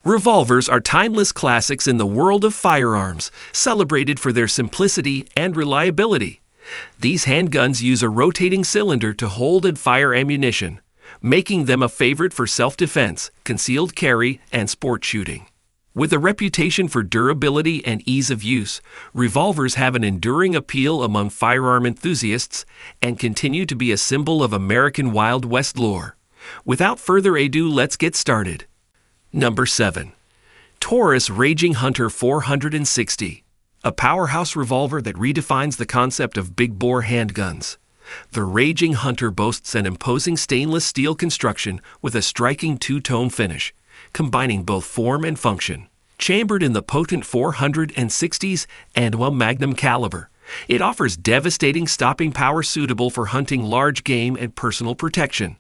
Revolvers are timeless classics in the world of firearms, celebrated for their simplicity and reliability. These handguns use a rotating cylinder to hold and fire ammunition, making them a favorite for self-defense, concealed carry, and sport shooting. With a reputation for durability and ease of use, revolvers have an enduring appeal among firearm enthusiasts and continue to be a symbol of American Wild West lore. Without further ado, let's get started. Number 7. Taurus Raging Hunter 460, a powerhouse revolver that redefines the concept of big-bore handguns. The Raging Hunter boasts an imposing stainless steel construction with a striking two-tone finish, combining both form and function. Chambered in the potent 460s and magnum caliber, it offers devastating stopping power suitable for hunting large game and personal protection.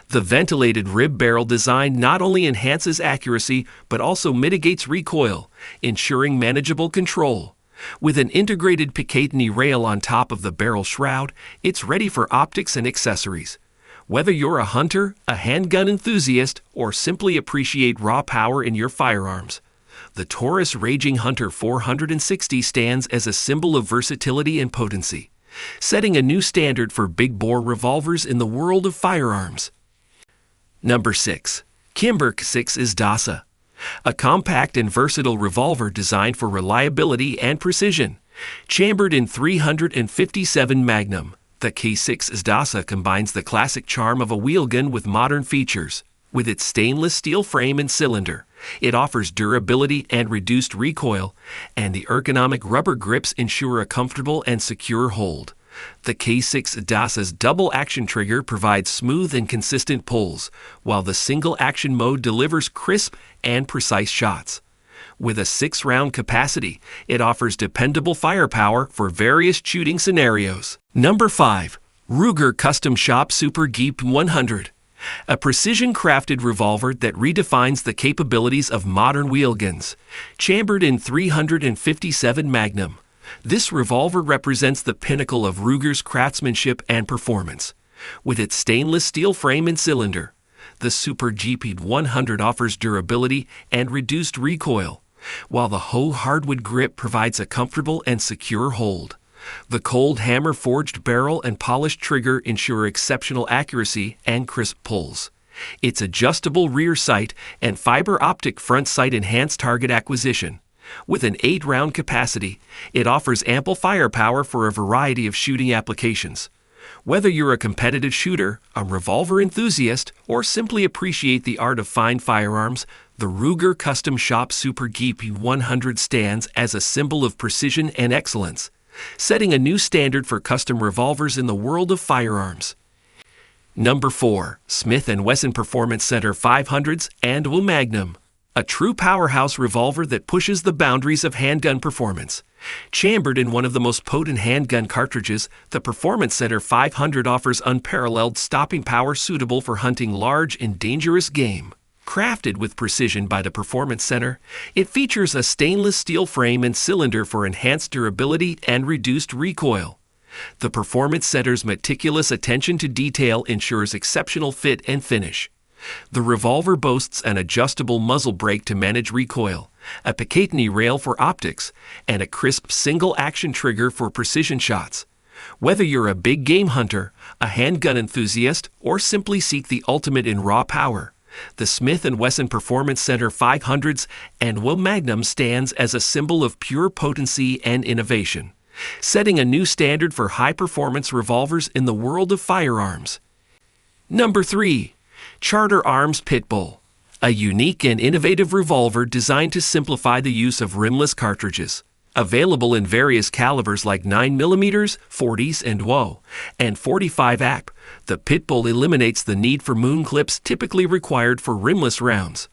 The ventilated rib barrel design not only enhances accuracy but also mitigates recoil, ensuring manageable control. With an integrated Picatinny rail on top of the barrel shroud, it's ready for optics and accessories. Whether you're a hunter, a handgun enthusiast, or simply appreciate raw power in your firearms, the Taurus Raging Hunter 460 stands as a symbol of versatility and potency, setting a new standard for big-bore revolvers in the world of firearms. Number 6. Kimber 6 is dasa, a compact and versatile revolver designed for reliability and precision. Chambered in 357 Magnum, the K6 dasa combines the classic charm of a wheelgun with modern features. With its stainless steel frame and cylinder, it offers durability and reduced recoil, and the ergonomic rubber grips ensure a comfortable and secure hold. The K6 dasa's double-action trigger provides smooth and consistent pulls, while the single-action mode delivers crisp and precise shots. With a 6-round capacity, it offers dependable firepower for various shooting scenarios. Number 5. Ruger Custom Shop Super Geep 100, a precision-crafted revolver that redefines the capabilities of modern wheelguns. Chambered in 357 Magnum, this revolver represents the pinnacle of Ruger's craftsmanship and performance. With its stainless steel frame and cylinder, the Super Geep 100 offers durability and reduced recoil, while the hardwood grip provides a comfortable and secure hold. The cold hammer-forged barrel and polished trigger ensure exceptional accuracy and crisp pulls. Its adjustable rear sight and fiber optic front sight enhance target acquisition. With an 8-round capacity, it offers ample firepower for a variety of shooting applications. Whether you're a competitive shooter, a revolver enthusiast, or simply appreciate the art of fine firearms, the Ruger Custom Shop Super Geep 100 stands as a symbol of precision and excellence, setting a new standard for custom revolvers in the world of firearms. Number 4. Smith & Wesson Performance Center 500s and Magnum, a true powerhouse revolver that pushes the boundaries of handgun performance. Chambered in one of the most potent handgun cartridges, the Performance Center 500 offers unparalleled stopping power suitable for hunting large and dangerous game. Crafted with precision by the Performance Center, it features a stainless steel frame and cylinder for enhanced durability and reduced recoil. The Performance Center's meticulous attention to detail ensures exceptional fit and finish. The revolver boasts an adjustable muzzle brake to manage recoil, a Picatinny rail for optics, and a crisp single-action trigger for precision shots. Whether you're a big game hunter, a handgun enthusiast, or simply seek the ultimate in raw power, the Smith & Wesson Performance Center 500s and Magnum stands as a symbol of pure potency and innovation, setting a new standard for high-performance revolvers in the world of firearms. Number 3. Charter Arms Pitbull, a unique and innovative revolver designed to simplify the use of rimless cartridges. Available in various calibers like 9mm, 40s, and 45 ACP, the Pitbull eliminates the need for moon clips typically required for rimless rounds.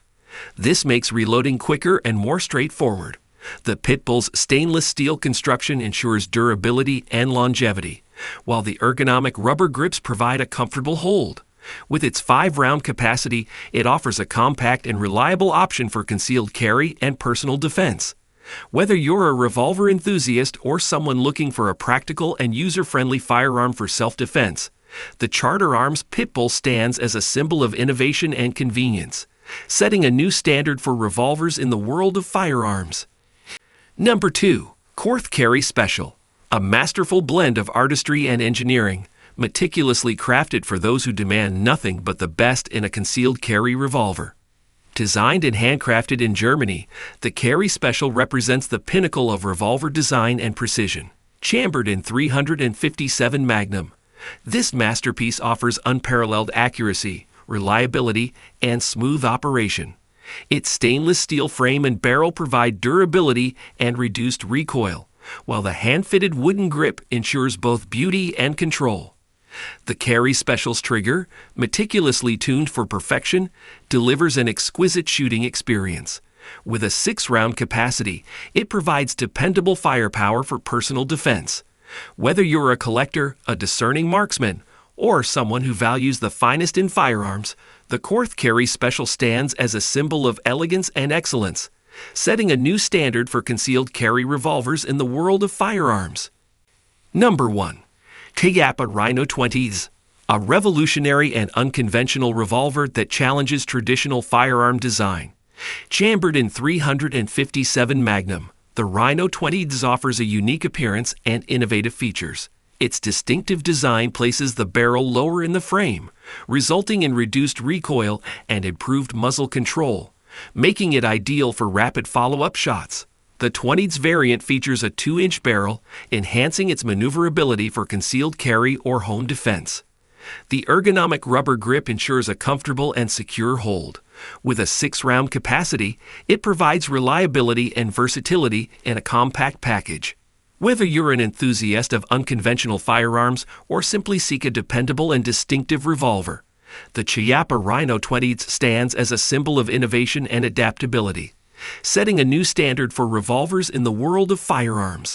This makes reloading quicker and more straightforward. The Pitbull's stainless steel construction ensures durability and longevity, while the ergonomic rubber grips provide a comfortable hold. With its 5-round capacity, it offers a compact and reliable option for concealed carry and personal defense. Whether you're a revolver enthusiast or someone looking for a practical and user-friendly firearm for self-defense, the Charter Arms Pitbull stands as a symbol of innovation and convenience, setting a new standard for revolvers in the world of firearms. Number 2. Korth Carry Special. A masterful blend of artistry and engineering, meticulously crafted for those who demand nothing but the best in a concealed carry revolver. Designed and handcrafted in Germany, the Carry Special represents the pinnacle of revolver design and precision. Chambered in 357 Magnum, this masterpiece offers unparalleled accuracy, reliability, and smooth operation. Its stainless steel frame and barrel provide durability and reduced recoil, while the hand-fitted wooden grip ensures both beauty and control. The Carry Special's trigger, meticulously tuned for perfection, delivers an exquisite shooting experience. With a 6-round capacity, it provides dependable firepower for personal defense. Whether you're a collector, a discerning marksman, or someone who values the finest in firearms, the Korth Carry Special stands as a symbol of elegance and excellence, setting a new standard for concealed carry revolvers in the world of firearms. Number 1. Chiappa Rhino 20s. A revolutionary and unconventional revolver that challenges traditional firearm design. Chambered in 357 Magnum, the Rhino 20s offers a unique appearance and innovative features. Its distinctive design places the barrel lower in the frame, resulting in reduced recoil and improved muzzle control, making it ideal for rapid follow-up shots. The 20s variant features a 2-inch barrel, enhancing its maneuverability for concealed carry or home defense. The ergonomic rubber grip ensures a comfortable and secure hold. With a 6-round capacity, it provides reliability and versatility in a compact package. Whether you're an enthusiast of unconventional firearms or simply seek a dependable and distinctive revolver, the Chiappa Rhino 20s stands as a symbol of innovation and adaptability, setting a new standard for revolvers in the world of firearms.